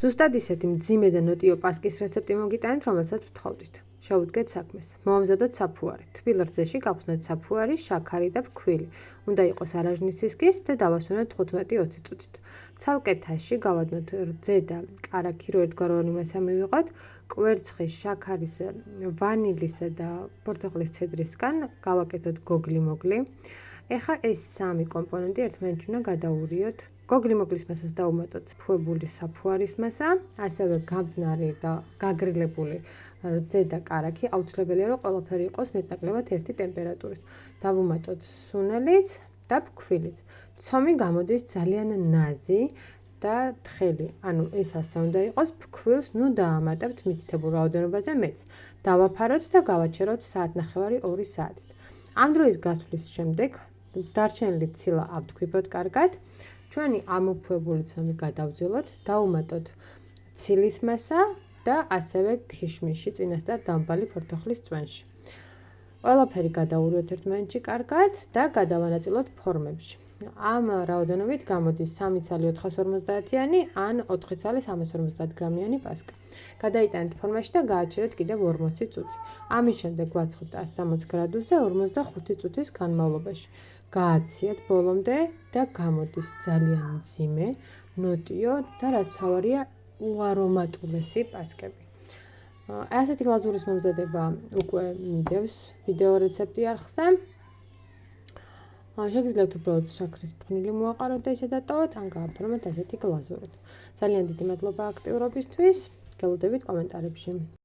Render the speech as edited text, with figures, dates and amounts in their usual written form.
ზუსტად ისეთი მძიმე და ნოტიო პასკის რეცეპტი მოგიტანეთ, რომელსაც ვთხოვდით. შევუდგეთ საქმეს. მოვამზადოთ საფუარი. თბილ რძეში გავხსნათ საფუარი, შაქარი და ფქვილი. უნდა იყოს არაჟნის სისქის და დავასვენოთ 15-20 წუთით. ცალკე თაში გავადნოთ რძე და კარაქი, რო ერთგვაროვანი მასა მივიღოთ, კვერცხის, შაქარის, ვანილისა და პორტოყლის ცედრისგან გავაკეთოთ გოგლი-მოგლი. ეხლა ეს სამი კომპონენტი ერთმანეთში უნდა გადაურიოთ. გოგლი-მოგლის მასას დავუმატოთ ფუებული საფუარის მასა, ასევე გამბნარი და გაგრილებული რძე და კარაქი. აუცილებელია, რომ ყველაფერი იყოს მეტნაკლებად ერთი ტემპერატურის. დავუმატოთ სუნელიც და ფქვილიც. ცომი გამოდის ძალიან ნაზი და თხელი. ანუ ეს ასე უნდა იყოს. ფქვილს დაამატებთ მითითებულ რაოდენობაზე მეც. დავაფაროთ და გავაჩეროთ საათნახევარი-2 საათით. ამ დროის გასვლის შემდეგ დარჩენილი ცილა ავთქვიბოთ კარგად. ჩვენი ამოფუებული ცომი გადავძილოთ, დავუმატოთ ცილის მასა და ასევე ქიშმიში წინასწარ დამბალი ფორთოხლის წვენში. ყველაფერი გადაურიოთ ერთმანეთში კარგად და გადავანაწილოთ ფორმებში. ამ რაოდენობით გამოდის 3 ცალი 450-იანი ან 4 ცალი 350 გრამიანი პასკა. გადაიტანეთ ფორმაში და გააჩერეთ კიდევ 40 წუთი. ამის შემდეგ ვაცხოთ 160 გრადუსზე 45 წუთის განმავლობაში. გააციათ ბოლომდე და გამოდის ძალიან მძიმე, ნოტიო და რაც მთავარია, უარომატულესი პასკები. ასეთი გლაზურის მომზადება უკვე მიდევს ვიდეო რეცეპტი არხზე. შეგიძლიათ უბრალოდ შაქრის ფხვნილი მოაყაროთ და ისე დატოვოთ, ან გააფორმოთ ასეთი გლაზურით. ძალიან დიდი მადლობა აქტიურობისთვის. გელოდებით კომენტარებში.